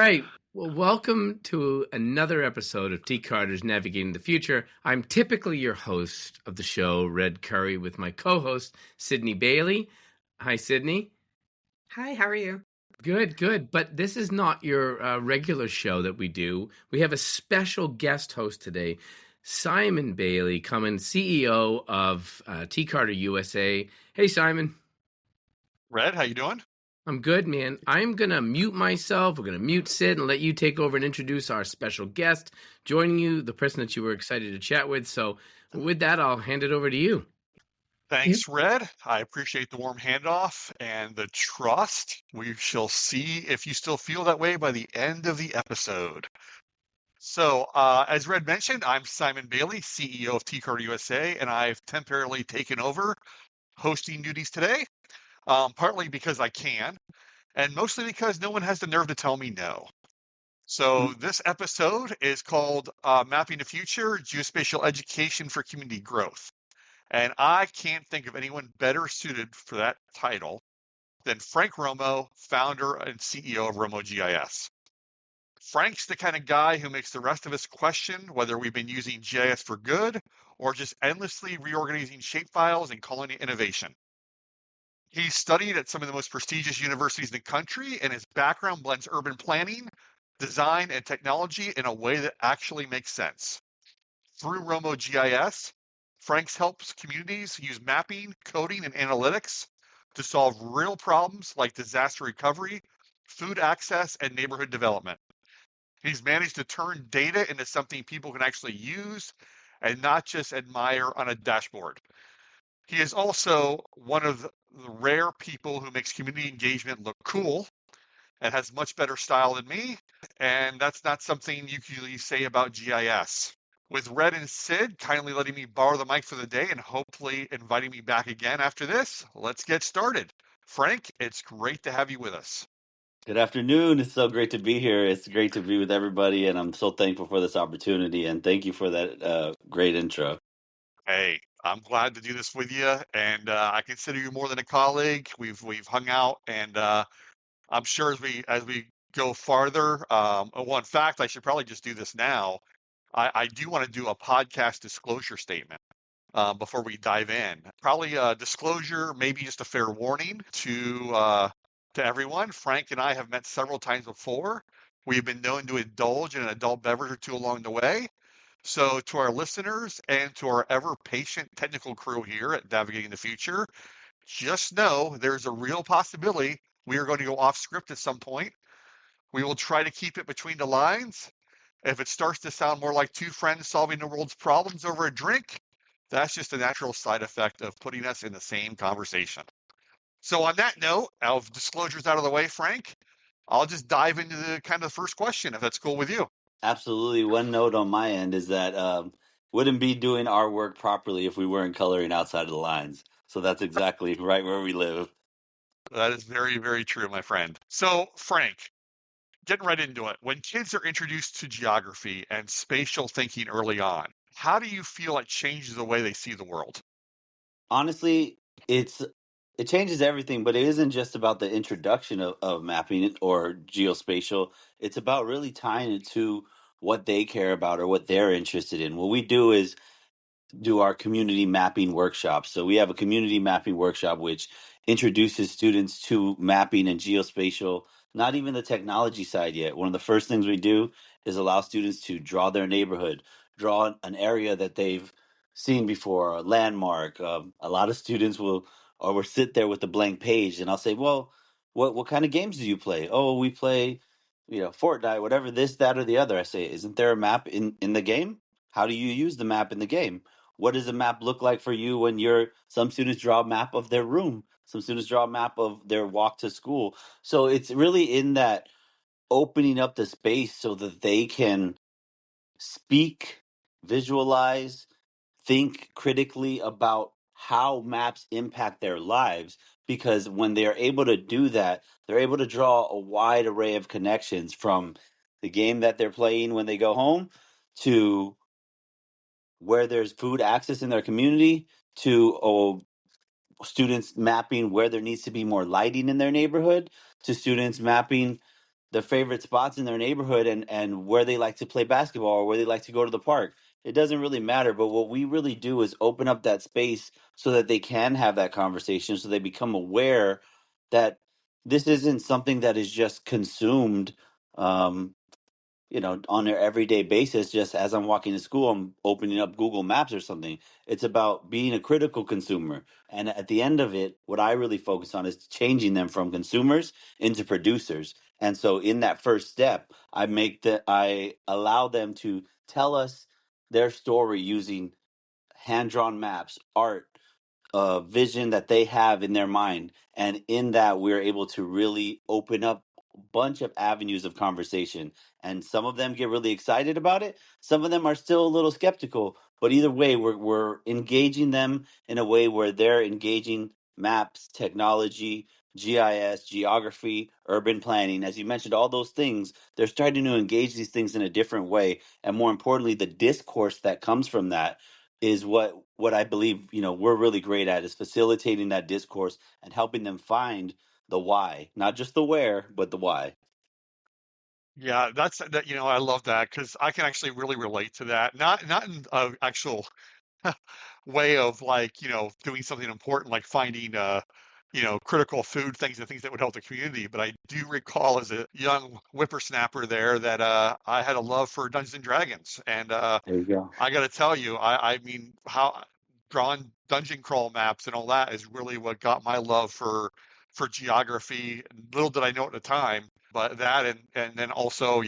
right. Well, welcome to another episode of T-Kartor's Navigating the Future. I'm typically your host of the show, Red Curry, with my co-host, Sydney Bailey. Hi, Sydney. Hi, how are you? Good. But this is not your regular show that we do. We have a special guest host today, Simon Bailey, CEO of T-Kartor USA. Hey, Simon. Red, how you doing? I'm good, man. I'm going to mute myself. We're going to mute Sid and let you take over and introduce our special guest joining you, the person that you were excited to chat with. So with that, I'll hand it over to you. Thanks, Red. I appreciate the warm handoff and the trust. We shall see if you still feel that way by the end of the episode. So, as Red mentioned, I'm Simon Bailey, CEO of T-Kartor USA, and I've temporarily taken over hosting duties today, partly because I can, and mostly because no one has the nerve to tell me no. So this episode is called Mapping the Future, Geospatial Education for Community Growth. And I can't think of anyone better suited for that title than Frank Romo, founder and CEO of RomoGIS. Frank's the kind of guy who makes the rest of us question whether we've been using GIS for good or just endlessly reorganizing shapefiles and calling it innovation. He studied at some of the most prestigious universities in the country, and his background blends urban planning, design, and technology in a way that actually makes sense. Through RomoGIS, Frank's helps communities use mapping, coding, and analytics to solve real problems like disaster recovery, food access, and neighborhood development. He's managed to turn data into something people can actually use and not just admire on a dashboard. He is also one of the rare people who makes community engagement look cool and has much better style than me, and that's not something you can usually say about GIS. With Red and Sid kindly letting me borrow the mic for the day and hopefully inviting me back again after this, let's get started. Frank, it's great to have you with us. Good afternoon. It's so great to be here. It's great to be with everybody, and I'm so thankful for this opportunity. And thank you for that great intro. Hey, I'm glad to do this with you, and I consider you more than a colleague. We've hung out, and I'm sure as we go farther. Well, in fact, I should probably just do this now. I do want to do a podcast disclosure statement before we dive in. Probably a disclosure, maybe just a fair warning to everyone. Frank and I have met several times before. We've been known to indulge in an adult beverage or two along the way. So to our listeners and to our ever-patient technical crew here at Navigating the Future, just know there's a real possibility we are going to go off script at some point. We will try to keep it between the lines. If it starts to sound more like two friends solving the world's problems over a drink, that's just a natural side effect of putting us in the same conversation. So on that note, of disclosures out of the way, Frank, I'll just dive into the kind of the first question, if that's cool with you. Absolutely. One note on my end is that wouldn't be doing our work properly if we weren't coloring outside of the lines. So that's exactly right where we live. That is very, very true, my friend. So, Frank, getting right into it. When kids are introduced to geography and spatial thinking early on, how do you feel it changes the way they see the world? Honestly, it changes everything, but it isn't just about the introduction of mapping or geospatial. It's about really tying it to what they care about or what they're interested in. What we do is do our community mapping workshops. So we have a community mapping workshop which introduces students to mapping and geospatial, not even the technology side yet. One of the first things we do is allow students to draw their neighborhood, draw an area that they've seen before, a landmark. A lot of students will sit there with a blank page, and I'll say, well, what kind of games do you play? Oh, we play, Fortnite, whatever, this, that, or the other. I say, isn't there a map in the game? How do you use the map in the game? What does a map look like for you when some students draw a map of their room, some students draw a map of their walk to school. So it's really in that opening up the space so that they can speak, visualize, think critically about how maps impact their lives, because when they are able to do that, they're able to draw a wide array of connections from the game that they're playing when they go home to where there's food access in their community to students mapping where there needs to be more lighting in their neighborhood to students mapping their favorite spots in their neighborhood and where they like to play basketball or where they like to go to the park. It doesn't really matter. But what we really do is open up that space so that they can have that conversation, so they become aware that this isn't something that is just consumed um, on their everyday basis. Just as I'm walking to school, I'm opening up Google Maps or something. It's about being a critical consumer. And at the end of it, what I really focus on is changing them from consumers into producers. And so in that first step, I allow them to tell us their story using hand drawn maps, art, vision that they have in their mind. And in that, we're able to really open up a bunch of avenues of conversation. And some of them get really excited about it. Some of them are still a little skeptical. But either way, we're engaging them in a way where they're engaging maps, technology, GIS, geography, urban planning. As you mentioned, all those things, they're starting to engage these things in a different way. And more importantly, the discourse that comes from that is what I believe we're really great at, is facilitating that discourse and helping them find the why, not just the where, but the why. Yeah, that's that. I love that because I can actually really relate to that. Not in actual way of like, doing something important like finding critical food things and things that would help the community. But I do recall as a young whippersnapper there that I had a love for Dungeons and Dragons. And There you go. I got to tell you, I mean, how drawing dungeon crawl maps and all that is really what got my love for geography. Little did I know at the time, but that and then also,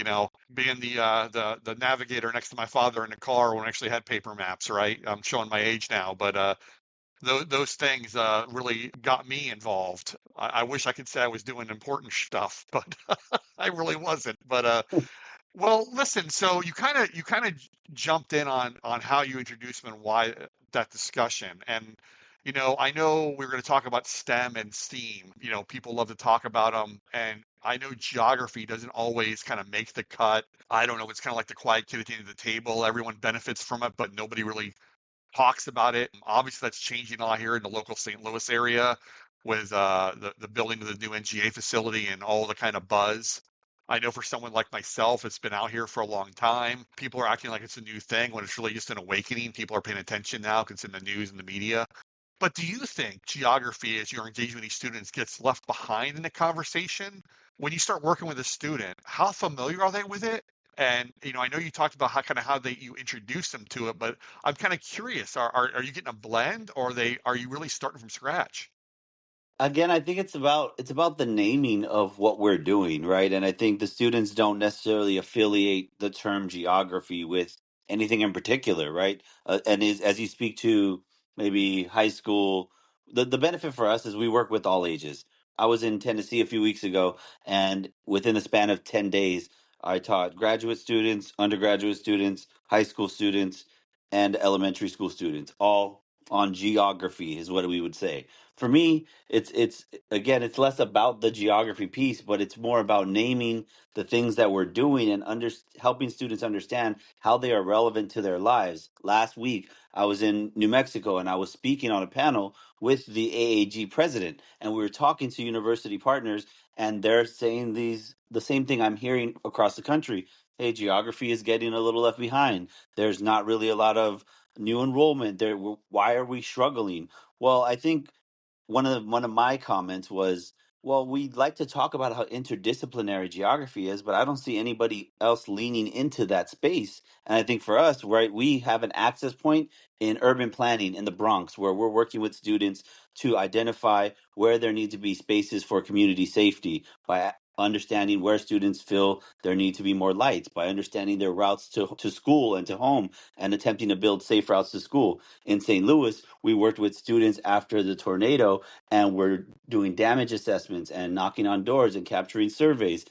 being the navigator next to my father in the car when I actually had paper maps, right? I'm showing my age now, but those things really got me involved. I wish I could say I was doing important stuff, but I really wasn't. But well, listen, so you kind of jumped in on how you introduced them and why that discussion. And I know we are going to talk about STEM and STEAM. People love to talk about them, and I know geography doesn't always kind of make the cut. I don't know, it's kind of like the quiet kid at the end of the table. Everyone benefits from it, but nobody really talks about it. Obviously, that's changing a lot here in the local St. Louis area with the building of the new NGA facility and all the kind of buzz. I know for someone like myself, it's been out here for a long time. People are acting like it's a new thing when it's really just an awakening. People are paying attention now because it's in the news and the media. But do you think geography, as you're engaging with these students, gets left behind in the conversation? When you start working with a student, how familiar are they with it? And I know you talked about how you introduce them to it, but I'm kind of curious. Are you getting a blend, or are you really starting from scratch? Again, I think it's about the naming of what we're doing, right? And I think the students don't necessarily affiliate the term geography with anything in particular, right? And as you speak to maybe high school, the benefit for us is we work with all ages. I was in Tennessee a few weeks ago, and within the span of 10 days, I taught graduate students, undergraduate students, high school students, and elementary school students, all on geography, is what we would say. For me, it's again, it's less about the geography piece, but it's more about naming the things that we're doing and helping students understand how they are relevant to their lives. Last week I was in New Mexico and I was speaking on a panel with the AAG president, and we were talking to university partners, and they're saying the same thing I'm hearing across the country. Hey, geography is getting a little left behind. There's not really a lot of new enrollment there. Why are we struggling? Well, I think one of my comments was, well, we'd like to talk about how interdisciplinary geography is, but I don't see anybody else leaning into that space. And I think for us, right, we have an access point in urban planning in the Bronx where we're working with students to identify where there need to be spaces for community safety by understanding where students feel there need to be more lights, by understanding their routes to school and to home, and attempting to build safe routes to school. In St. Louis, we worked with students after the tornado, and we're doing damage assessments and knocking on doors and capturing surveys.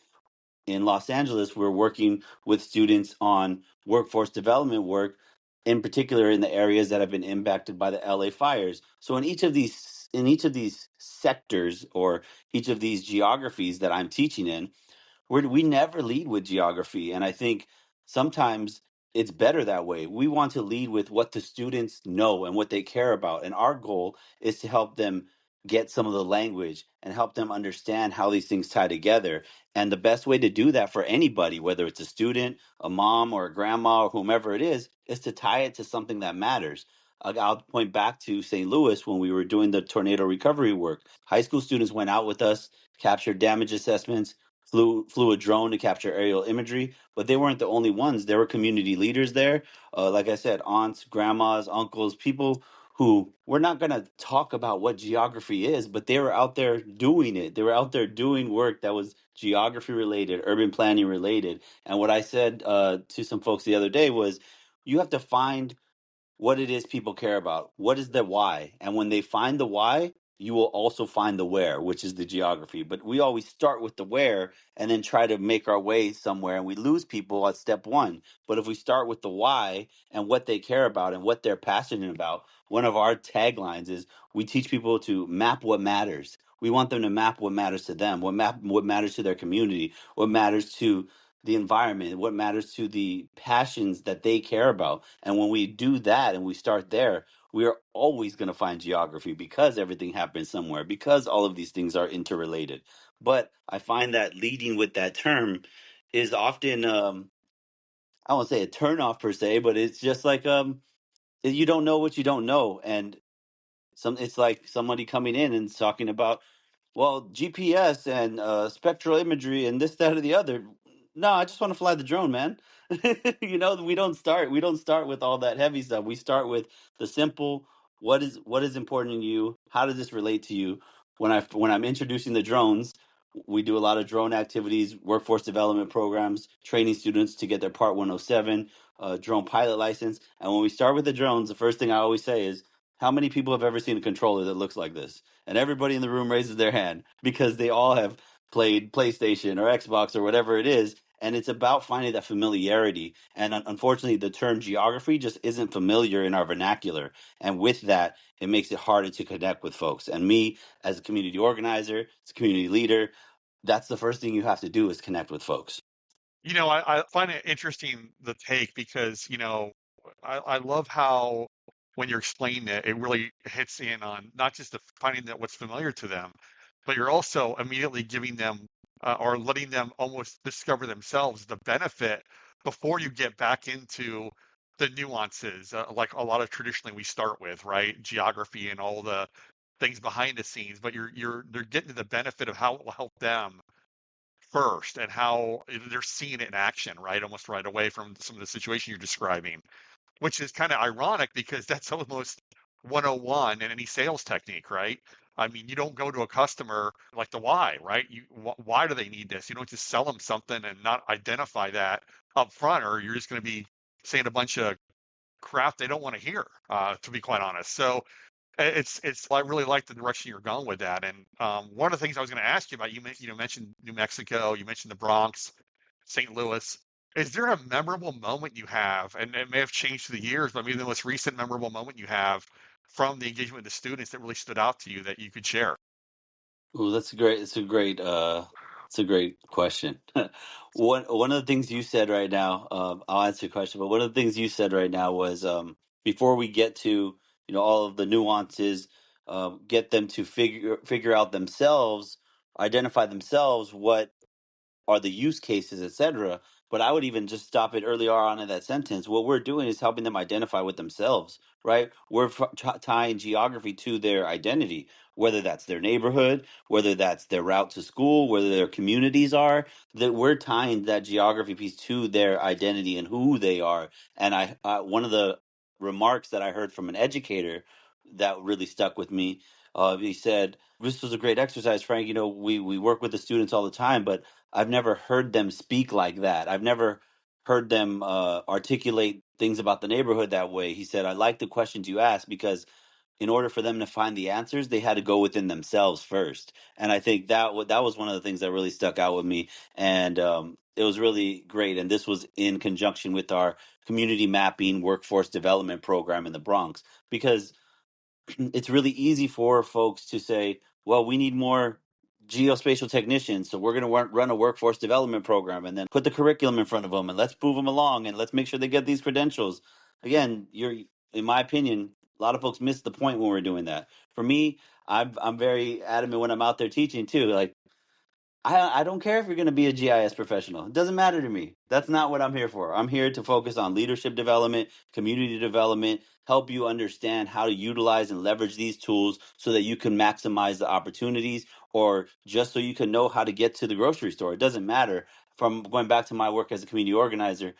In Los Angeles, we're working with students on workforce development work, in particular in the areas that have been impacted by the LA fires. So in each of these sectors, or each of these geographies that I'm teaching in, we never lead with geography. And I think sometimes it's better that way. We want to lead with what the students know and what they care about. And our goal is to help them get some of the language and help them understand how these things tie together. And the best way to do that for anybody, whether it's a student, a mom, or a grandma, or whomever it is to tie it to something that matters. I'll point back to St. Louis when we were doing the tornado recovery work. High school students went out with us, captured damage assessments, flew a drone to capture aerial imagery, but they weren't the only ones. There were community leaders there, like I said, aunts, grandmas, uncles, people who we're not going to talk about what geography is, but they were out there doing it. They were out there doing work that was geography related, urban planning related. And what I said to some folks the other day was, you have to find what it is people care about. What is the why? And when they find the why, you will also find the where, which is the geography. But we always start with the where and then try to make our way somewhere, and we lose people at step one. But if we start with the why and what they care about and what they're passionate about, one of our taglines is we teach people to map what matters. We want them to map what matters to them, what matters to their community, what matters to the environment, what matters to the passions that they care about. And when we do that and we start there, we are always going to find geography, because everything happens somewhere, because all of these things are interrelated. But I find that leading with that term is often, I won't say a turnoff per se, but it's just like, you don't know what you don't know. And it's like somebody coming in and talking about, well, GPS and spectral imagery and this, that, or the other. No, I just want to fly the drone, man. We don't start with all that heavy stuff. We start with the simple. What is important to you? How does this relate to you? When I'm introducing the drones, we do a lot of drone activities, workforce development programs, training students to get their Part 107 drone pilot license. And when we start with the drones, the first thing I always say is, how many people have ever seen a controller that looks like this? And everybody in the room raises their hand, because they all have played PlayStation or Xbox or whatever it is. And it's about finding that familiarity. And unfortunately, the term geography just isn't familiar in our vernacular. And with that, it makes it harder to connect with folks. And me, as a community organizer, as a community leader, that's the first thing you have to do, is connect with folks. I find it interesting, the take, because, I love how when you're explaining it, it really hits in on not just the finding that what's familiar to them, but you're also immediately giving them or letting them almost discover themselves the benefit before you get back into the nuances, like a lot of traditionally we start with, right? Geography and all the things behind the scenes, but they're getting to the benefit of how it will help them first, and how they're seeing it in action, right? Almost right away from some of the situation you're describing, which is kind of ironic, because that's almost 101 in any sales technique, right? I mean, you don't go to a customer like the why, right? Why do they need this? You don't just sell them something and not identify that up front, or you're just going to be saying a bunch of crap they don't want to hear, to be quite honest. So I really like the direction you're going with that. And one of the things I was going to ask you about, you mentioned New Mexico, you mentioned the Bronx, St. Louis. Is there a memorable moment you have, and it may have changed through the years, but maybe the most recent memorable moment you have from the engagement with the students that really stood out to you that you could share? Well, that's great. It's a great question. One of the things you said right now, I'll answer your question, but one of the things you said right now was, before we get to all of the nuances, get them to figure out themselves, identify themselves, what are the use cases, etc. But I would even just stop it earlier on in that sentence. What we're doing is helping them identify with themselves, right? We're tying geography to their identity, whether that's their neighborhood, whether that's their route to school, whether their communities are. That we're tying that geography piece to their identity and who they are. And one of the remarks that I heard from an educator that really stuck with me. He said, "This was a great exercise, Frank. We work with the students all the time, but I've never heard them speak like that. I've never heard them articulate things about the neighborhood that way." He said, "I like the questions you asked, because in order for them to find the answers, they had to go within themselves first." And I think that was one of the things that really stuck out with me. And it was really great. And this was in conjunction with our community mapping workforce development program in the Bronx, because it's really easy for folks to say, well, we need more geospatial technicians, so we're going to run a workforce development program and then put the curriculum in front of them and let's move them along and let's make sure they get these credentials. Again, in my opinion, a lot of folks miss the point when we're doing that. For me, I'm very adamant when I'm out there teaching too. Like, I don't care if you're going to be a GIS professional. It doesn't matter to me. That's not what I'm here for. I'm here to focus on leadership development, community development, help you understand how to utilize and leverage these tools so that you can maximize the opportunities, or just so you can know how to get to the grocery store. It doesn't matter. From going back to my work as a community organizer,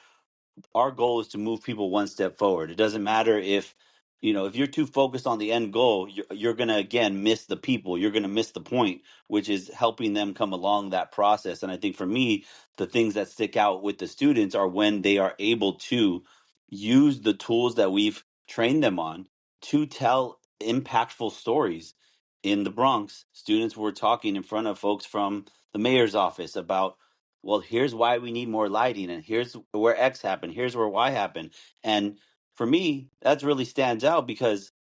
our goal is to move people one step forward. It doesn't matter if, if you're too focused on the end goal, you're going to again miss the people. You're going to miss the point, which is helping them come along that process. And I think for me, the things that stick out with the students are when they are able to use the tools that we've trained them on to tell impactful stories. In the Bronx, students were talking in front of folks from the mayor's office about, well, here's why we need more lighting, and here's where X happened, here's where Y happened. And for me, that really stands out because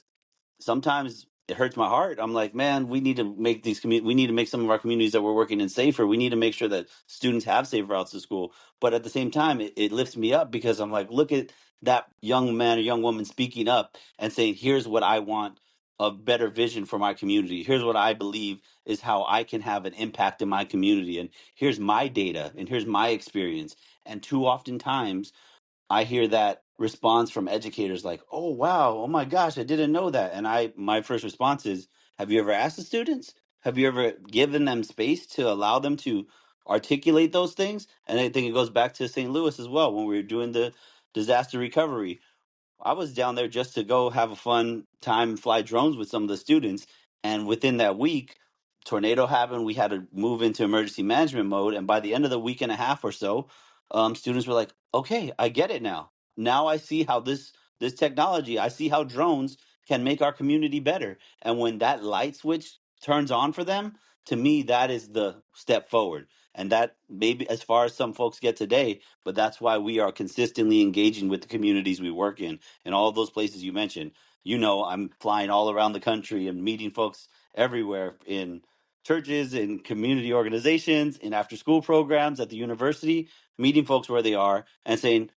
sometimes it hurts my heart. I'm like, man, we need to make we need to make some of our communities that we're working in safer. We need to make sure that students have safe routes to school. But at the same time, it lifts me up because I'm like, look at that young man or young woman speaking up and saying, here's what I want, a better vision for my community. Here's what I believe is how I can have an impact in my community. And here's my data and here's my experience. And too often times I hear that response from educators like, "Oh wow, oh my gosh, I didn't know that." And my first response is, "Have you ever asked the students? Have you ever given them space to allow them to articulate those things?" And I think it goes back to St. Louis as well when we were doing the disaster recovery. I was down there just to go have a fun time and fly drones with some of the students. And within that week, tornado happened. We had to move into emergency management mode. And by the end of the week and a half or so, students were like, "Okay, I get it now. Now I see how this technology. I see how drones can make our community better." And when that light switch turns on for them, to me, that is the step forward. And that maybe as far as some folks get today, but that's why we are consistently engaging with the communities we work in and all those places you mentioned. I'm flying all around the country and meeting folks everywhere in churches, in community organizations, in after school programs at the university, meeting folks where they are and saying,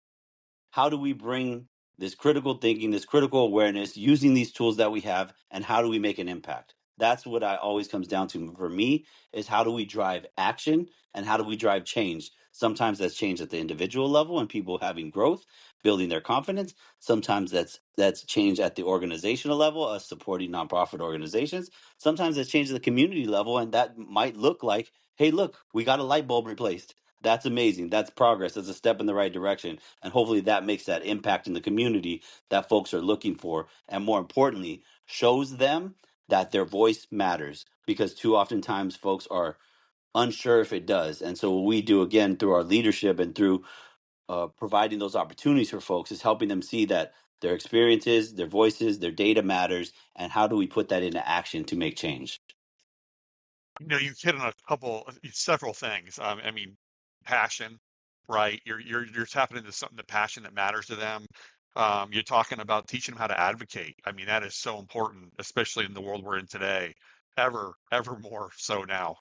how do we bring this critical thinking, this critical awareness using these tools that we have, and how do we make an impact? That's what I always comes down to for me, is how do we drive action and how do we drive change? Sometimes that's change at the individual level and people having growth, building their confidence. Sometimes that's change at the organizational level, us supporting nonprofit organizations. Sometimes that's change at the community level, and that might look like, hey, look, we got a light bulb replaced. That's amazing. That's progress. That's a step in the right direction. And hopefully that makes that impact in the community that folks are looking for. And more importantly, shows them that their voice matters, because too often times folks are unsure if it does. And so what we do, again, through our leadership and through providing those opportunities for folks, is helping them see that their experiences, their voices, their data matters. And how do we put that into action to make change? You hit on several things. I mean, passion, right? You're tapping into something, the passion that matters to them. You're talking about teaching them how to advocate. I mean, that is so important, especially in the world we're in today, ever more so now.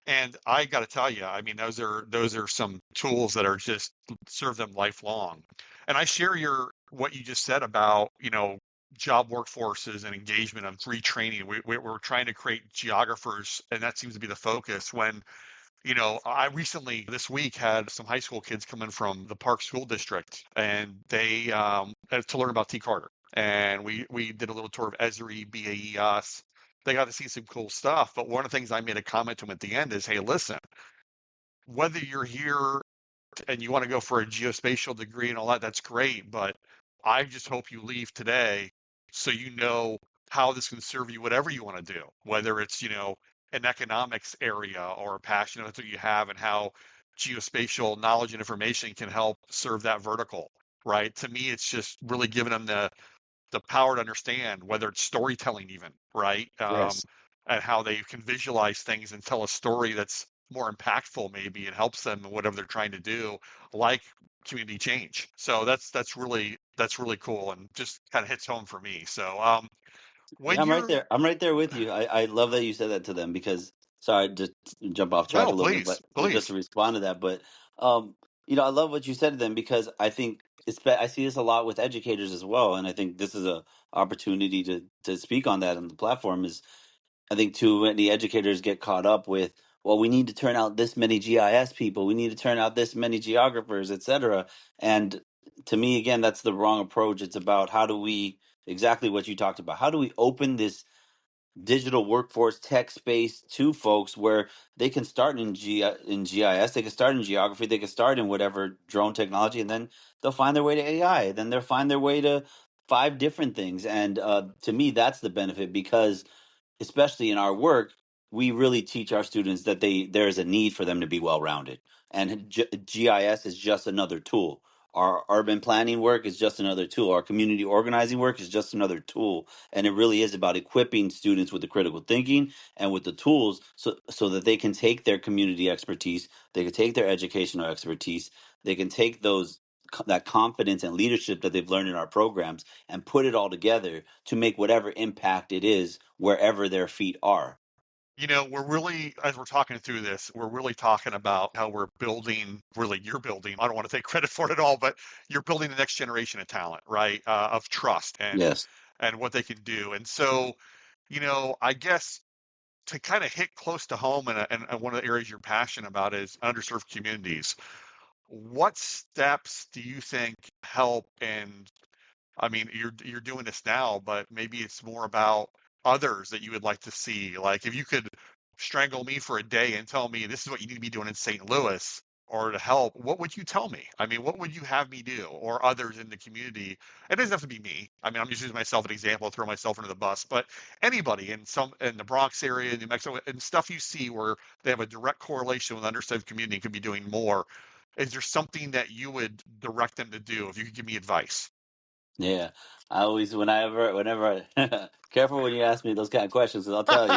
And I got to tell you, I mean, those are some tools that are just serve them lifelong. And I share what you just said about, job workforces and engagement and retraining. We're trying to create geographers, and that seems to be the focus. When, I recently this week had some high school kids come in from the Park School District, and they had to learn about T-Kartor. And we did a little tour of Esri, BAES. They got to see some cool stuff. But one of the things I made a comment to them at the end is, hey, listen, whether you're here and you want to go for a geospatial degree and all that, that's great. But I just hope you leave today so you know how this can serve you, whatever you want to do, whether it's, an economics area or a passion that's what you have, and how geospatial knowledge and information can help serve that vertical, right? To me, it's just really giving them the power to understand, whether it's storytelling even, right? Yes. And how they can visualize things and tell a story that's more impactful. Maybe it helps them in whatever they're trying to do, like community change. So that's really cool, and just kind of hits home for me. So when Yeah, I'm right you're there. I'm right there with you. I love that you said that to them because, sorry, just jump off track no, a little bit, please, but just to please. respond to that. But, I love what you said to them because I think I see this a lot with educators as well. And I think this is a opportunity to speak on that on the platform is I think too many educators get caught up with, well, we need to turn out this many GIS people, we need to turn out this many geographers, etc. And to me, again, that's the wrong approach. It's about how do we, exactly what you talked about, how do we open this digital workforce tech space to folks where they can start in GIS, they can start in geography, they can start in whatever drone technology, and then they'll find their way to AI, then they'll find their way to 5 different things. And to me, that's the benefit, because especially in our work, we really teach our students that there is a need for them to be well rounded, and GIS is just another tool. Our urban planning work is just another tool. Our community organizing work is just another tool, and it really is about equipping students with the critical thinking and with the tools, so that they can take their community expertise, they can take their educational expertise, they can take that confidence and leadership that they've learned in our programs and put it all together to make whatever impact it is wherever their feet are. We're really, as we're talking through this, we're really talking about how we're building, really, you're building, I don't want to take credit for it at all, but you're building the next generation of talent, right? Of trust Yes. and what they can do. And so, I guess to kind of hit close to home, and one of the areas you're passionate about is underserved communities. What steps do you think help? And I mean, you're doing this now, but maybe it's more about others that you would like to see. Like if you could strangle me for a day and tell me this is what you need to be doing in St. Louis or to help, what would you tell me? I mean, what would you have me do or others in the community? It doesn't have to be me. I mean, I'm just using myself as an example, throw myself under the bus, but anybody in the Bronx area, New Mexico, and stuff you see where they have a direct correlation with underserved community could be doing more. Is there something that you would direct them to do if you could give me advice? Yeah. I always, whenever, careful when you ask me those kind of questions, because I'll tell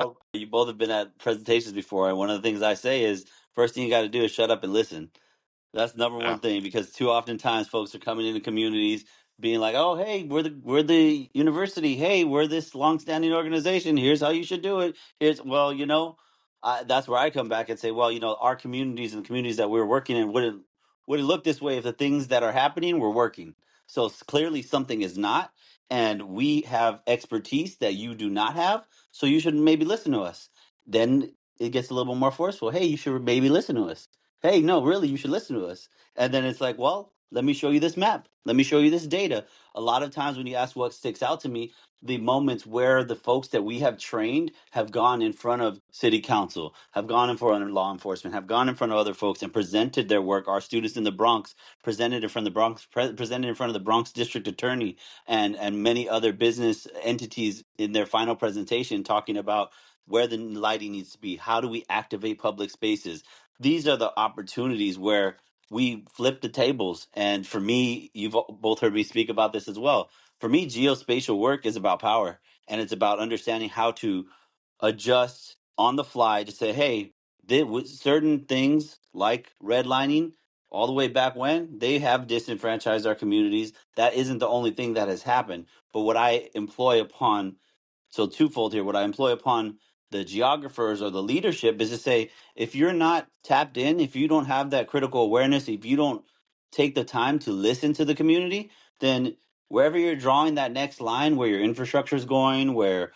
you. You both have been at presentations before, and one of the things I say is, first thing you got to do is shut up and listen. That's number Yeah. one thing, because too often times folks are coming into communities being like, "Oh, hey, we're the university. Hey, we're this longstanding organization. Here's how you should do it. Here's well, that's where I come back and say, well, our communities and the communities that we're working in would it look this way if the things that are happening were working? So clearly something is not, and we have expertise that you do not have. So you should maybe listen to us. Then it gets a little more forceful. Hey, you should maybe listen to us. Hey, no, really, you should listen to us. And then it's like, well, let me show you this map. Let me show you this data. A lot of times when you ask what sticks out to me, the moments where the folks that we have trained have gone in front of city council, have gone in front of law enforcement, have gone in front of other folks and presented their work. Our students in the Bronx presented in front of the Bronx, presented in front of the Bronx district attorney and many other business entities in their final presentation, talking about where the lighting needs to be. How do we activate public spaces? These are the opportunities where we flip the tables. And for me, you've both heard me speak about this as well. For me, geospatial work is about power, and it's about understanding how to adjust on the fly to say, hey, with certain things like redlining, all the way back when, they have disenfranchised our communities. That isn't the only thing that has happened. But what I employ upon, so twofold here, what I employ upon the geographers or the leadership is to say, if you're not tapped in, if you don't have that critical awareness, if you don't take the time to listen to the community, then wherever you're drawing that next line, where your infrastructure is going, where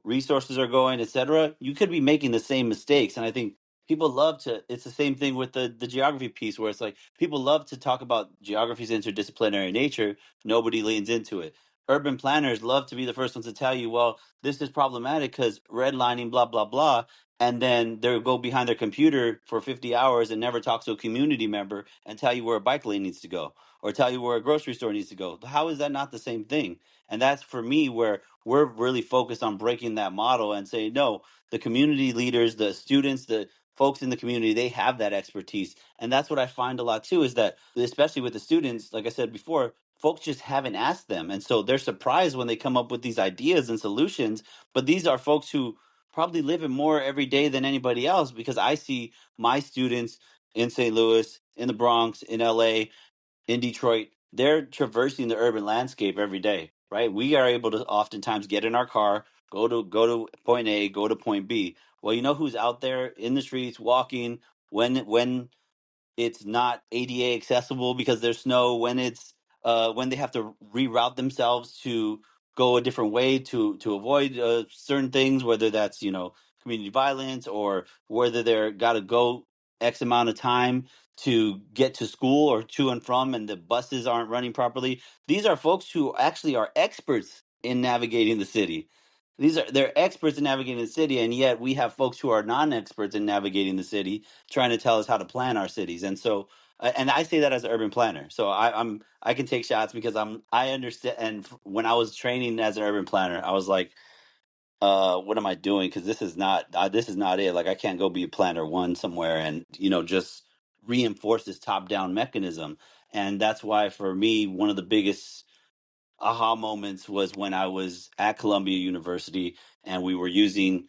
resources are going, etc., you could be making the same mistakes. And I think people love to, it's the same thing with the geography piece, where it's like people love to talk about geography's interdisciplinary nature. Nobody leans into it. Urban planners love to be the first ones to tell you, well, this is problematic because redlining, blah, blah, blah. And then they'll go behind their computer for 50 hours and never talk to a community member and tell you where a bike lane needs to go or tell you where a grocery store needs to go. How is that not the same thing? And that's for me where we're really focused on breaking that model and saying, no, the community leaders, the students, the folks in the community, they have that expertise. And that's what I find a lot too, is that especially with the students, like I said before, folks just haven't asked them. And so they're surprised when they come up with these ideas and solutions. But these are folks who probably live it more every day than anybody else, because I see my students in St. Louis, in the Bronx, in LA, in Detroit, they're traversing the urban landscape every day, right? We are able to oftentimes get in our car, go to point A, go to point B. Well, you know who's out there in the streets walking when it's not ADA accessible because there's snow, when they have to reroute themselves to go a different way to avoid certain things, whether that's, community violence, or whether they're got to go X amount of time to get to school or to and from, and the buses aren't running properly. These are folks who actually are experts in navigating the city. They're experts in navigating the city, and yet we have folks who are non-experts in navigating the city trying to tell us how to plan our cities. And so, and I say that as an urban planner. So I can take shots because I understand. And when I was training as an urban planner, I was like, what am I doing? Because this is not it. Like, I can't go be a planner one somewhere and just reinforce this top down mechanism. And that's why, for me, one of the biggest aha moments was when I was at Columbia University and we were using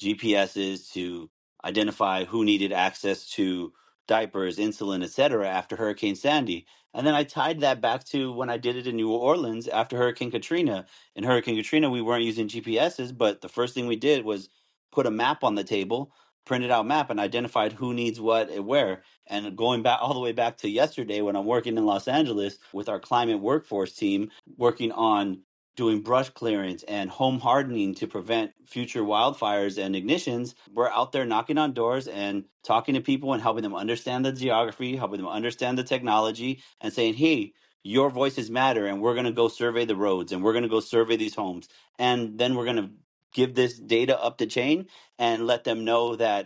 GPSs to identify who needed access to diapers, insulin, etc. after Hurricane Sandy. And then I tied that back to when I did it in New Orleans after Hurricane Katrina. In Hurricane Katrina, we weren't using GPSs, but the first thing we did was put a map on the table, printed out map, and identified who needs what and where. And going back all the way back to yesterday when I'm working in Los Angeles with our climate workforce team, working on doing brush clearance and home hardening to prevent future wildfires and ignitions. We're out there knocking on doors and talking to people and helping them understand the geography, helping them understand the technology, and saying, hey, your voices matter, and we're going to go survey the roads, and we're going to go survey these homes. And then we're going to give this data up the chain and let them know that,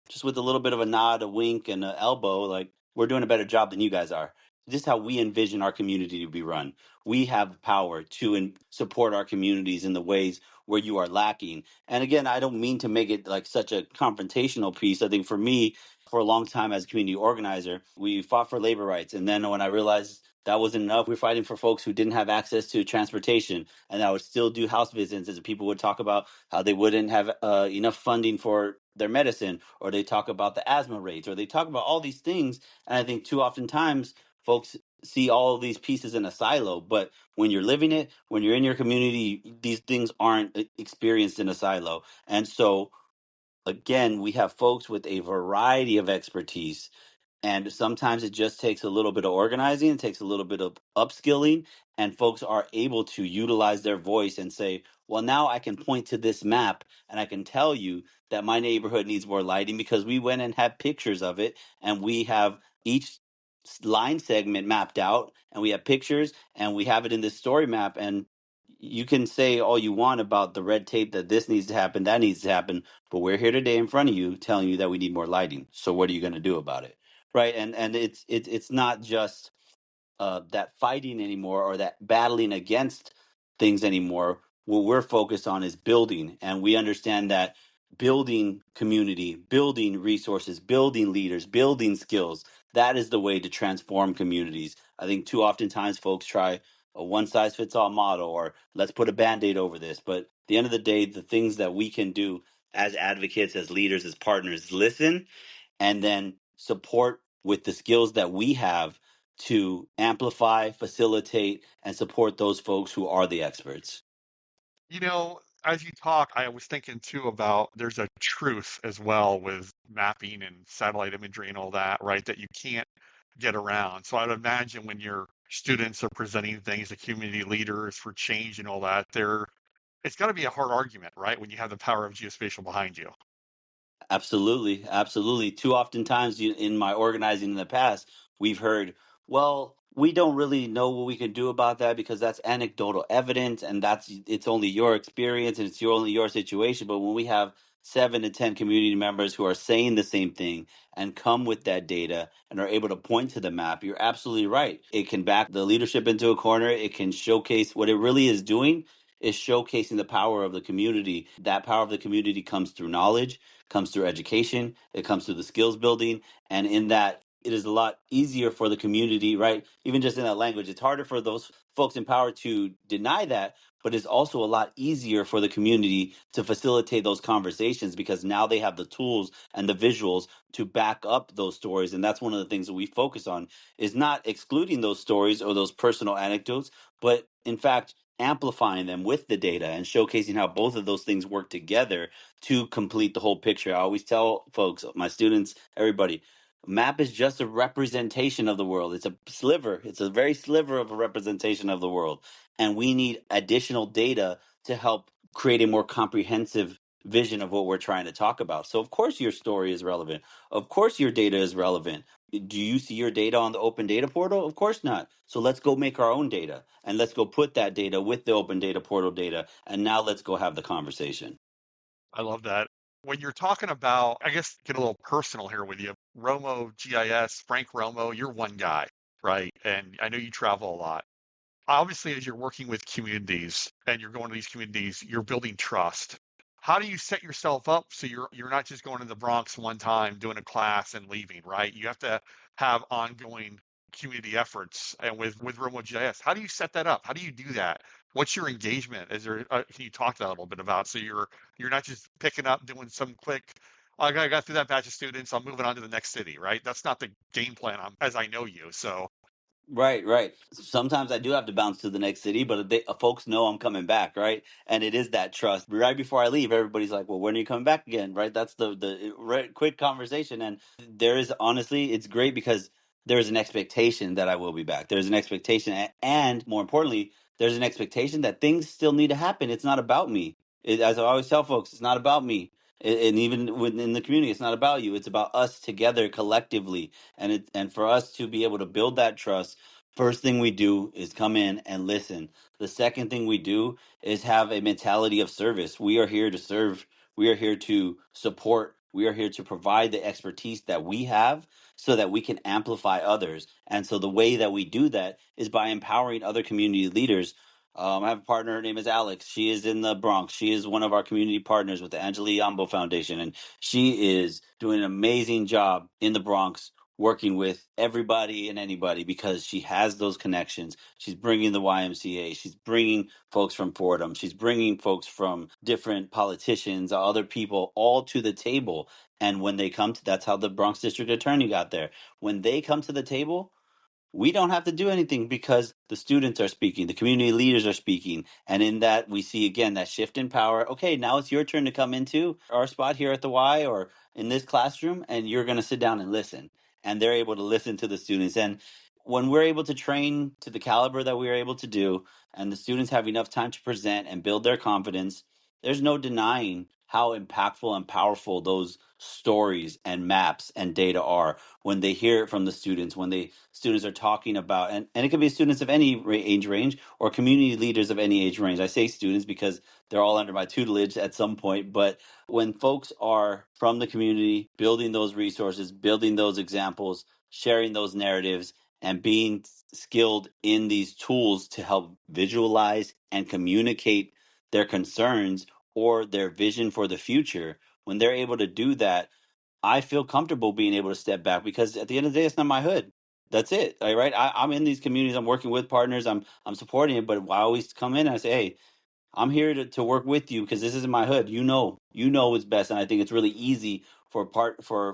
just with a little bit of a nod, a wink, and an elbow, like, we're doing a better job than you guys are. This is how we envision our community to be run. We have power to support our communities in the ways where you are lacking. And again, I don't mean to make it like such a confrontational piece. I think for me, for a long time as a community organizer, we fought for labor rights. And then when I realized that wasn't enough, we're fighting for folks who didn't have access to transportation. And I would still do house visits as people would talk about how they wouldn't have enough funding for their medicine, or they talk about the asthma rates, or they talk about all these things. And I think too often times folks see all of these pieces in a silo, but when you're living it, when you're in your community, these things aren't experienced in a silo. And so again, we have folks with a variety of expertise, and sometimes it just takes a little bit of organizing, it takes a little bit of upskilling, and folks are able to utilize their voice and say, well, now I can point to this map and I can tell you that my neighborhood needs more lighting because we went and had pictures of it, and we have each line segment mapped out, and we have pictures, and we have it in this story map. And you can say all you want about the red tape, that this needs to happen, that needs to happen, but we're here today in front of you telling you that we need more lighting. So what are you going to do about it? Right. And it's not just that fighting anymore, or that battling against things anymore. What we're focused on is building, and we understand that building community, building resources, building leaders, building skills, that is the way to transform communities. I think too often times folks try a one size fits all model, or let's put a band-aid over this. But at the end of the day, the things that we can do as advocates, as leaders, as partners, listen, and then support with the skills that we have to amplify, facilitate, and support those folks who are the experts. As you talk, I was thinking too about there's a truth as well with mapping and satellite imagery and all that, right? That you can't get around. So I'd imagine when your students are presenting things to community leaders for change and all that, it's got to be a hard argument, right? When you have the power of geospatial behind you. Absolutely, absolutely. Too often times in my organizing in the past, we've heard, well, we don't really know what we can do about that because that's anecdotal evidence, and it's only your experience and only your situation. But when we have 7 to 10 community members who are saying the same thing and come with that data and are able to point to the map, you're absolutely right. It can back the leadership into a corner. It can showcase what it really is doing, is showcasing the power of the community. That power of the community comes through knowledge, comes through education, it comes through the skills building, and in that it is a lot easier for the community, right? Even just in that language, it's harder for those folks in power to deny that, but it's also a lot easier for the community to facilitate those conversations because now they have the tools and the visuals to back up those stories. And that's one of the things that we focus on, is not excluding those stories or those personal anecdotes, but in fact amplifying them with the data and showcasing how both of those things work together to complete the whole picture. I always tell folks, my students, everybody, map is just a representation of the world. It's a sliver. It's a very sliver of a representation of the world. and we need additional data to help create a more comprehensive vision of what we're trying to talk about. So of course your story is relevant. Of course your data is relevant. Do you see your data on the open data portal? Of course not. So let's go make our own data, and let's go put that data with the open data portal data, and now let's go have the conversation. I love that. When you're talking about, I guess, get a little personal here with you, RomoGIS, Frank Romo, you're one guy, right? And I know you travel a lot. Obviously, as you're working with communities and you're going to these communities, you're building trust. How do you set yourself up so you're not just going to the Bronx one time, doing a class and leaving, right? You have to have ongoing community efforts. And with RomoGIS, how do you set that up? How do you do that? What's your engagement? Is there can you talk to that a little bit about so you're not just picking up doing some quick I got through that batch of students. I'm moving on to the next city, right? That's not the game plan as I know you. So Right, right. Sometimes I do have to bounce to the next city, but folks know I'm coming back, right? And it is that trust. Right before I leave, everybody's like, "Well, when are you coming back again?" Right? That's the right, quick conversation, and there is honestly, it's great because there is an expectation that I will be back. There's an expectation, and more importantly, there's an expectation that things still need to happen. It's not about me. As I always tell folks, it's not about me. And even within the community, it's not about you. It's about us together collectively, and for us to be able to build that trust. First thing we do is come in and listen. The second thing we do is have a mentality of service. We are here to serve. We are here to support. We are here to provide the expertise that we have so that we can amplify others. And so the way that we do that is by empowering other community leaders. I have a partner. Her name is Alex. She is in the Bronx. She is one of our community partners with the Angeli Yambo Foundation, and she is doing an amazing job in the Bronx working with everybody and anybody because she has those connections. She's bringing the YMCA. She's bringing folks from Fordham. She's bringing folks from different politicians, other people, all to the table. And when they come to, that's how the Bronx District Attorney got there. When they come to the table, we don't have to do anything because the students are speaking, the community leaders are speaking. And in that, we see again that shift in power. Okay, now it's your turn to come into our spot here at the Y or in this classroom, and you're going to sit down and listen. And they're able to listen to the students. And when we're able to train to the caliber that we are able to do, and the students have enough time to present and build their confidence, there's no denying how impactful and powerful those stories and maps and data are when they hear it from the students, when the students are talking about, and it could be students of any age range or community leaders of any age range. I say students because they're all under my tutelage at some point, but when folks are from the community, building those resources, building those examples, sharing those narratives, and being skilled in these tools to help visualize and communicate their concerns or their vision for the future, when they're able to do that, I feel comfortable being able to step back because at the end of the day, it's not my hood. That's it. Right? I'm in these communities. I'm working with partners. I'm supporting it. But I always come in and I say, hey, I'm here to work with you because this isn't my hood. You know what's best, and I think it's really easy for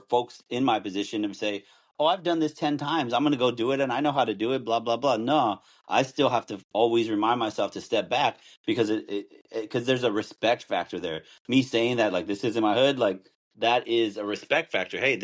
folks in my position to say, "Oh, I've done this 10 times. I'm going to go do it, and I know how to do it." Blah blah blah. No, I still have to always remind myself to step back because because there's a respect factor there. Me saying that like this isn't my hood, like that is a respect factor. Hey,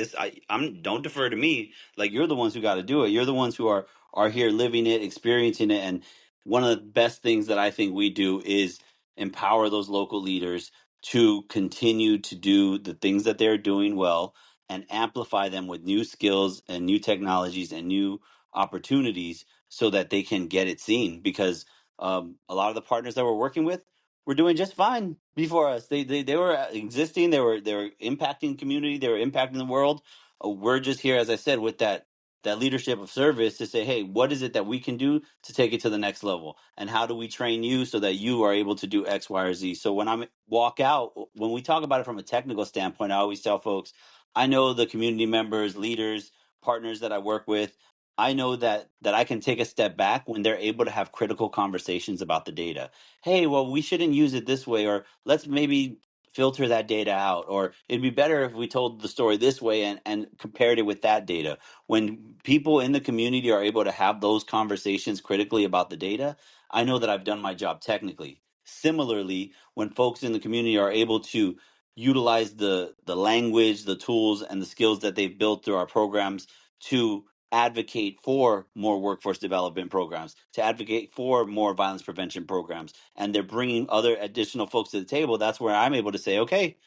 I'm don't defer to me. Like you're the ones who got to do it. You're the ones who are here living it, experiencing it, and one of the best things that I think we do is empower those local leaders to continue to do the things that they're doing well and amplify them with new skills and new technologies and new opportunities so that they can get it seen because a lot of the partners that we're working with were doing just fine before us. They were existing, they were impacting community, they were impacting the world. We're just here, as I said, with that leadership of service to say, hey, what is it that we can do to take it to the next level? And how do we train you so that you are able to do X, Y, or Z? So when I walk out, when we talk about it from a technical standpoint, I always tell folks, I know the community members, leaders, partners that I work with, I know that I can take a step back when they're able to have critical conversations about the data. Hey, well, we shouldn't use it this way, or let's maybe filter that data out, or it'd be better if we told the story this way and compared it with that data. When people in the community are able to have those conversations critically about the data, I know that I've done my job technically. Similarly, when folks in the community are able to utilize the language, the tools, and the skills that they've built through our programs to advocate for more workforce development programs, to advocate for more violence prevention programs, and they're bringing other additional folks to the table, that's where I'm able to say, okay,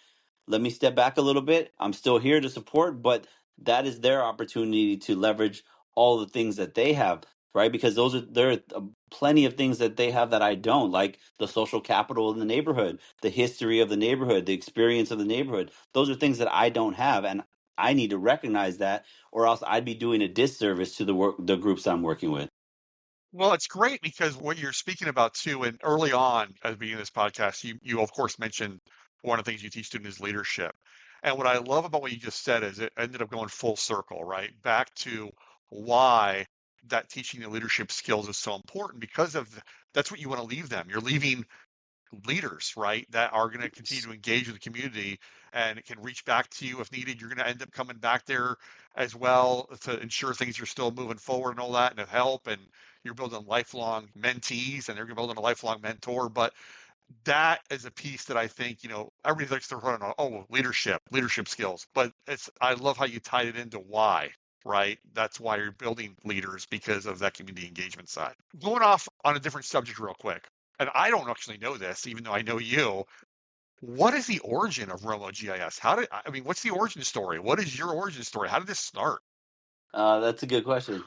let me step back a little bit. I'm still here to support, but that is their opportunity to leverage all the things that they have, right? Because there are plenty of things that they have that I don't, like the social capital in the neighborhood, the history of the neighborhood, the experience of the neighborhood. Those are things that I don't have, and I need to recognize that, or else I'd be doing a disservice to the groups I'm working with. Well, it's great because what you're speaking about too, and early on at the beginning of this podcast, you of course mentioned one of the things you teach students is leadership. And what I love about what you just said is it ended up going full circle, right? Back to why that teaching the leadership skills is so important because that's what you want to leave them. You're leaving leaders, right, that are going to continue to engage with the community and can reach back to you if needed. You're going to end up coming back there as well to ensure things are still moving forward and all that and to help. And you're building lifelong mentees and they're building a lifelong mentor. But that is a piece that I think, everybody likes to run on, oh, leadership skills. But I love how you tied it into why. Right. That's why you're building leaders because of that community engagement side. Going off on a different subject real quick, and I don't actually know this, even though I know you. What is the origin of RomoGIS? What's the origin story? What is your origin story? How did this start? That's a good question.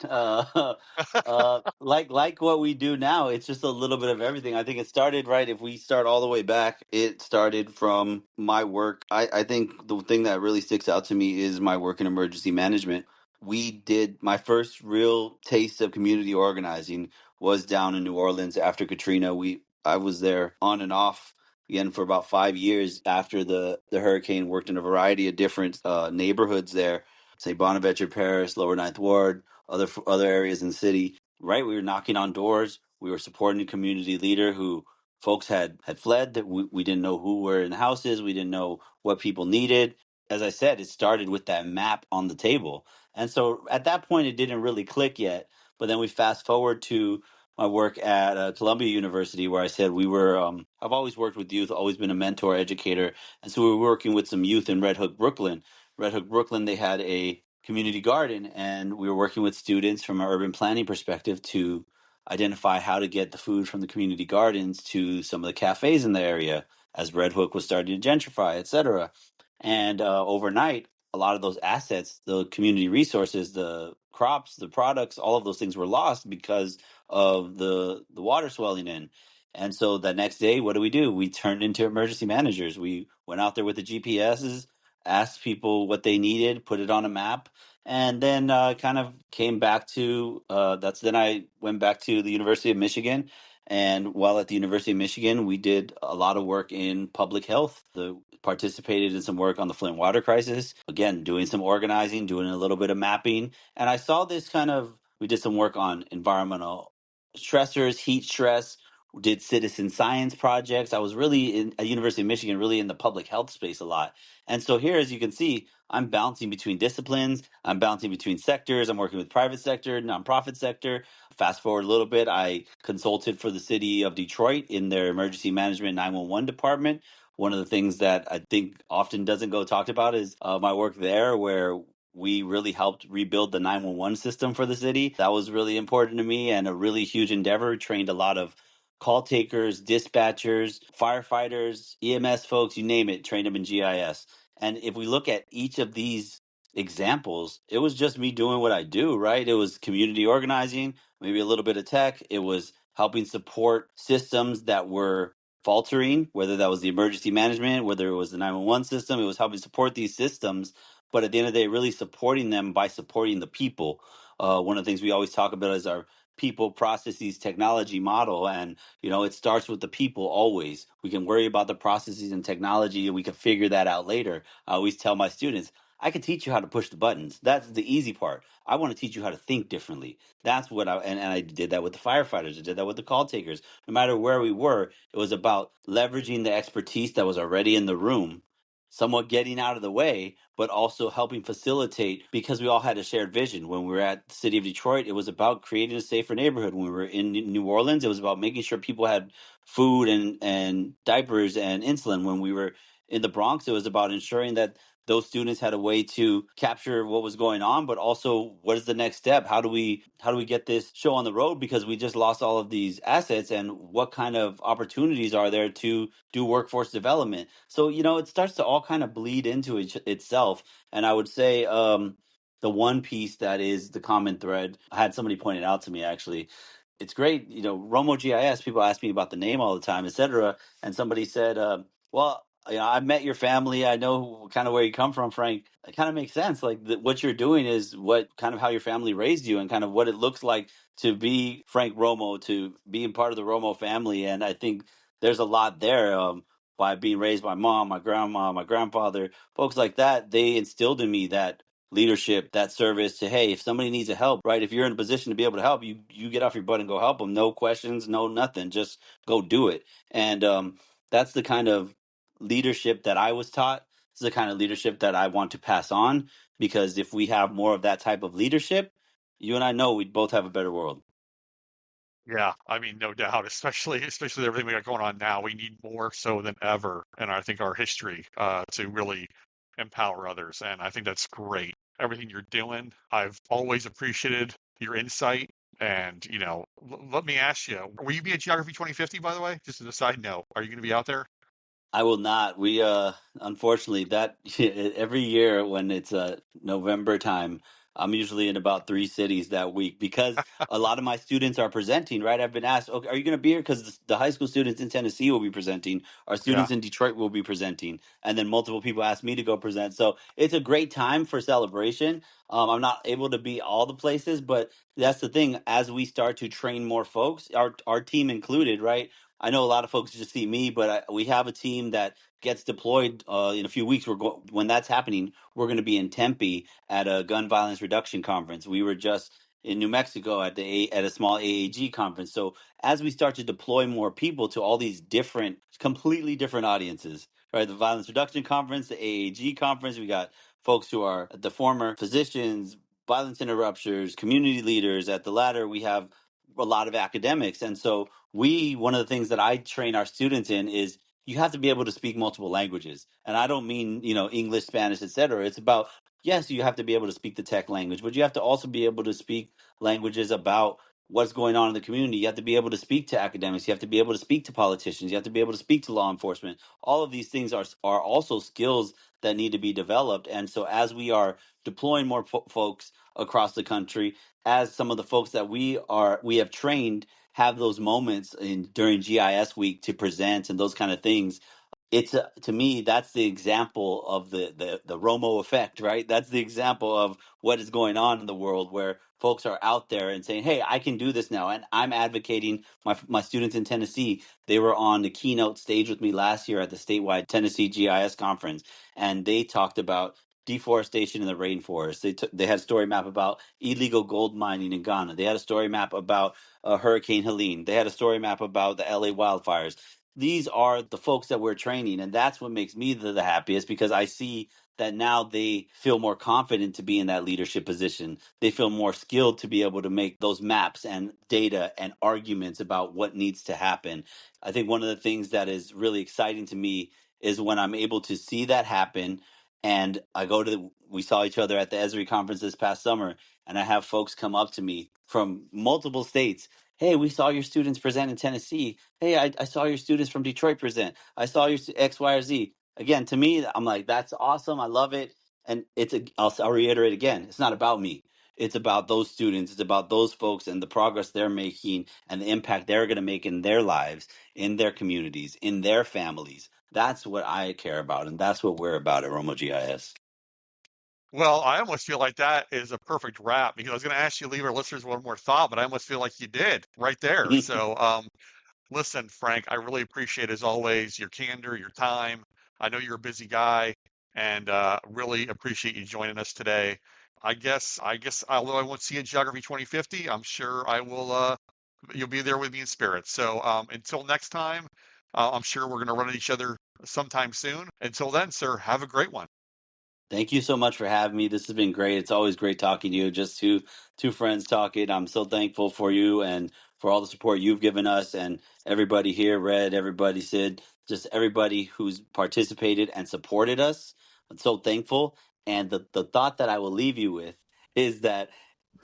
Like what we do now, it's just a little bit of everything. I think it started right. If we start all the way back, it started from my work. I think the thing that really sticks out to me is my work in emergency management. We did my first real taste of community organizing was down in New Orleans after Katrina. I was there on and off again for about 5 years after the hurricane. Worked in a variety of different neighborhoods there, say Bonaventure Parish, Lower Ninth Ward, other areas in the city. Right, we were knocking on doors. We were supporting a community leader who folks had fled. That we didn't know who were in the houses. We didn't know what people needed. As I said, it started with that map on the table, and so at that point, it didn't really click yet. But then we fast forward to my work at Columbia University, where I said we were. I've always worked with youth, always been a mentor, educator, and so we were working with some youth in Red Hook, Brooklyn. Red Hook, Brooklyn, they had a community garden, and we were working with students from an urban planning perspective to identify how to get the food from the community gardens to some of the cafes in the area as Red Hook was starting to gentrify, etc. And overnight, a lot of those assets, the community resources, the crops, the products, all of those things were lost because of the water swelling in. And so the next day, what do? We turned into emergency managers. We went out there with the GPSs, asked people what they needed, put it on a map, and then kind of came back to then I went back to the University of Michigan. And while at the University of Michigan, we did a lot of work in public health. Participated in some work on the Flint water crisis. Again, doing some organizing, doing a little bit of mapping. And I saw this we did some work on environmental stressors, heat stress, did citizen science projects. I was really at University of Michigan, really in the public health space a lot. And so here, as you can see, I'm bouncing between disciplines. I'm bouncing between sectors. I'm working with private sector, nonprofit sector. Fast forward a little bit, I consulted for the city of Detroit in their emergency management 911 department. One of the things that I think often doesn't go talked about is my work there, where we really helped rebuild the 911 system for the city. That was really important to me and a really huge endeavor. Trained a lot of call takers, dispatchers, firefighters, EMS folks, you name it, trained them in GIS. And if we look at each of these examples, it was just me doing what I do, right? It was community organizing, maybe a little bit of tech. It was helping support systems that were faltering, whether that was the emergency management, whether it was the 911 system. It was helping support these systems. But at the end of the day, really supporting them by supporting the people. One of the things we always talk about is our people, processes, technology model. And, it starts with the people always. We can worry about the processes and technology and we can figure that out later. I always tell my students, I can teach you how to push the buttons. That's the easy part. I want to teach you how to think differently. That's what and I did that with the firefighters. I did that with the call takers. No matter where we were, it was about leveraging the expertise that was already in the room, somewhat getting out of the way, but also helping facilitate, because we all had a shared vision. When we were at the city of Detroit, it was about creating a safer neighborhood. When we were in New Orleans, it was about making sure people had food and diapers and insulin. When we were in the Bronx, it was about ensuring that those students had a way to capture what was going on, but also what is the next step? How do we get this show on the road, because we just lost all of these assets, and what kind of opportunities are there to do workforce development? So, it starts to all kind of bleed into itself. And I would say the one piece that is the common thread, I had somebody point it out to me actually. It's great, RomoGIS, people ask me about the name all the time, etc. And somebody said, well, I've met your family. I know kind of where you come from, Frank. It kind of makes sense. Like what you're doing is what kind of how your family raised you, and kind of what it looks like to be Frank Romo, to being part of the Romo family. And I think there's a lot there. By being raised by mom, my grandma, my grandfather, folks like that, they instilled in me that leadership, that service to, hey, if somebody needs a help, right? If you're in a position to be able to help, you get off your butt and go help them. No questions, no nothing. Just go do it. And that's the kind of leadership that I was taught. It's the kind of leadership that I want to pass on, because if we have more of that type of leadership, you and I know we'd both have a better world. Yeah, I mean, no doubt, especially everything we got going on now. We need more so than ever, and I think our history to really empower others. And I think that's great. Everything you're doing, I've always appreciated your insight. And let me ask you, will you be at Geography 2050, by the way? Just as a side note, are you going to be out there? I will not. We unfortunately, that every year when it's November time, I'm usually in about 3 cities that week, because a lot of my students are presenting, right? I've been asked, okay, are you going to be here? Because the high school students in Tennessee will be presenting. Our Yeah. students in Detroit will be presenting. And then multiple people ask me to go present. So it's a great time for celebration. I'm not able to be all the places, but that's the thing. As we start to train more folks, our team included, right? I know a lot of folks just see me, but we have a team that gets deployed in a few weeks. When that's happening, we're going to be in Tempe at a gun violence reduction conference. We were just in New Mexico at a small AAG conference. So as we start to deploy more people to all these different, completely different audiences, right? The violence reduction conference, the AAG conference, we got folks who are the former physicians, violence interrupters, community leaders. At the latter, we have a lot of academics. And so one of the things that I train our students in is you have to be able to speak multiple languages. And I don't mean, English, Spanish, etc. It's about, yes, you have to be able to speak the tech language, but you have to also be able to speak languages about what's going on in the community. You have to be able to speak to academics. You have to be able to speak to politicians. You have to be able to speak to law enforcement. All of these things are also skills that need to be developed. And so as we are deploying more folks across the country, as some of the folks that we have trained have those moments during GIS week to present and those kind of things, it's to me that's the example of the Romo effect, right? That's the example of what is going on in the world, where folks are out there and saying, hey, I can do this now. And I'm advocating. My students in Tennessee, they were on the keynote stage with me last year at the statewide Tennessee GIS conference, and they talked about deforestation in the rainforest. They had a story map about illegal gold mining in Ghana. They had a story map about Hurricane Helene. They had a story map about the LA wildfires. These are the folks that we're training, and that's what makes me the happiest, because I see that now they feel more confident to be in that leadership position. They feel more skilled to be able to make those maps and data and arguments about what needs to happen. I think one of the things that is really exciting to me is when I'm able to see that happen. And we saw each other at the Esri conference this past summer, and I have folks come up to me from multiple states. Hey, we saw your students present in Tennessee. Hey, I saw your students from Detroit present. I saw your X, Y, or Z. Again, to me, I'm like, that's awesome. I love it. And I'll reiterate again, it's not about me. It's about those students. It's about those folks and the progress they're making and the impact they're going to make in their lives, in their communities, in their families. That's what I care about, and that's what we're about at RomoGIS. Well, I almost feel like that is a perfect wrap, because I was going to ask you to leave our listeners one more thought, but I almost feel like you did right there. So, listen, Frank, I really appreciate, as always, your candor, your time. I know you're a busy guy, and really appreciate you joining us today. I guess, although I won't see you at Geography 2050, I'm sure I will. You'll be there with me in spirit. So until next time, I'm sure we're going to run into each other sometime soon. Until then, sir, have a great one. Thank you so much for having me. This has been great. It's always great talking to you. Just two friends talking. I'm so thankful for you and for all the support you've given us, and everybody here, Red, everybody, Sid, just everybody who's participated and supported us. so thankful. And the thought that I will leave you with is that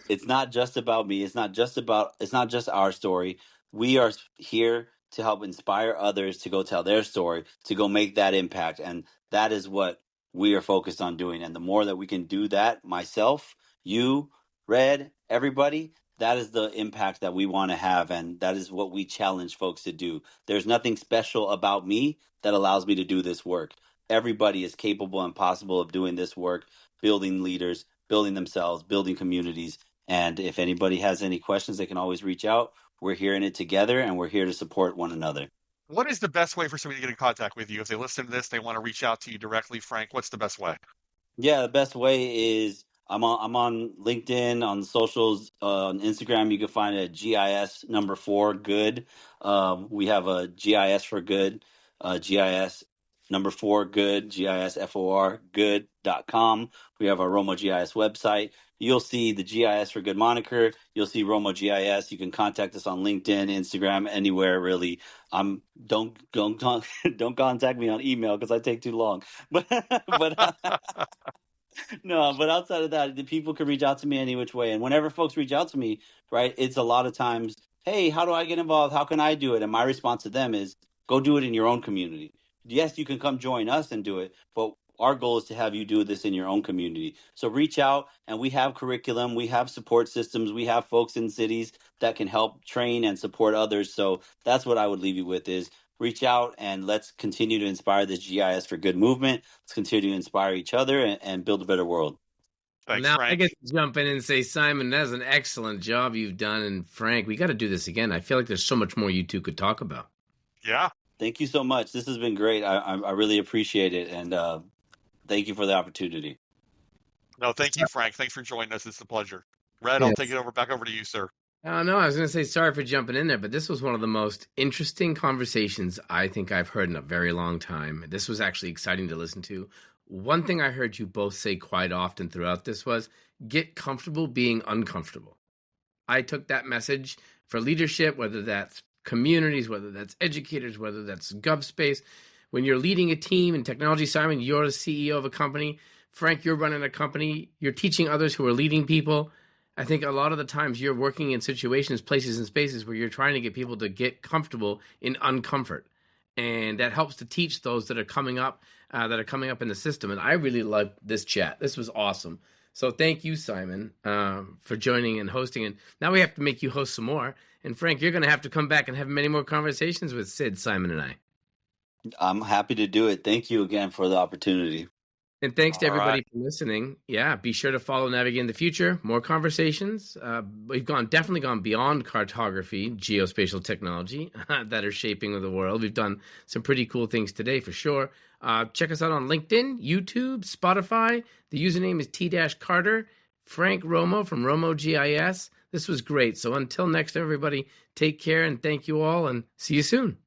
it's not just about me. It's not just our story. We are here to help inspire others to go tell their story, to go make that impact. And that is what we are focused on doing. And the more that we can do that, myself, you, Red, everybody, that is the impact that we want to have. And that is what we challenge folks to do. There's nothing special about me that allows me to do this work. Everybody is capable and possible of doing this work, building leaders, building themselves, building communities. And if anybody has any questions, they can always reach out. We're here in it together, and we're here to support one another. What is the best way for somebody to get in contact with you? If they listen to this, they want to reach out to you directly, Frank, what's the best way? Yeah, the best way is I'm on LinkedIn, on socials, on Instagram. You can find it at GIS4good. We have a GIS for good, GIS4good, GISFOR good.com. We have our RomoGIS website. You'll see the GIS for good moniker. You'll see RomoGIS. You can contact us on LinkedIn, Instagram, anywhere really. Don't contact me on email because I take too long. But no, but outside of that, the people can reach out to me any which way. And whenever folks reach out to me, right, it's a lot of times, hey, how do I get involved? How can I do it? And my response to them is go do it in your own community. Yes, you can come join us and do it, but our goal is to have you do this in your own community. So reach out, and we have curriculum, we have support systems, we have folks in cities that can help train and support others. So that's what I would leave you with is reach out and let's continue to inspire this GIS for good movement. Let's continue to inspire each other and build a better world. Thanks, Now I Frank. get to jump in and say, Simon, that's an excellent job you've done. And Frank, we got to do this again. I feel like there's so much more you two could talk about. Yeah. Thank you so much. This has been great. I really appreciate it. And thank you for the opportunity. No, thank you, Frank. Thanks for joining us. It's a pleasure. Red, I'll take it back over to you, sir. Oh, no, I was going to say sorry for jumping in there, but this was one of the most interesting conversations I think I've heard in a very long time. This was actually exciting to listen to. One thing I heard you both say quite often throughout this was get comfortable being uncomfortable. I took that message for leadership, whether that's communities, whether that's educators, whether that's GovSpace. When you're leading a team in technology, Simon, you're the CEO of a company. Frank, you're running a company. You're teaching others who are leading people. I think a lot of the times you're working in situations, places, and spaces where you're trying to get people to get comfortable in uncomfort. And that helps to teach those that are coming up in the system. And I really loved this chat. This was awesome. So thank you, Simon, for joining and hosting. And now we have to make you host some more. And Frank, you're going to have to come back and have many more conversations with Sid, Simon, and I. I'm happy to do it. Thank you again for the opportunity. And thanks to everybody right. for listening. Yeah, be sure to follow Navigating the Future. More conversations. We've definitely gone beyond cartography, geospatial technology that are shaping the world. We've done some pretty cool things today for sure. Check us out on LinkedIn, YouTube, Spotify. The username is T-Kartor. Frank Romo from RomoGIS. This was great. So until next time, everybody, take care and thank you all and see you soon.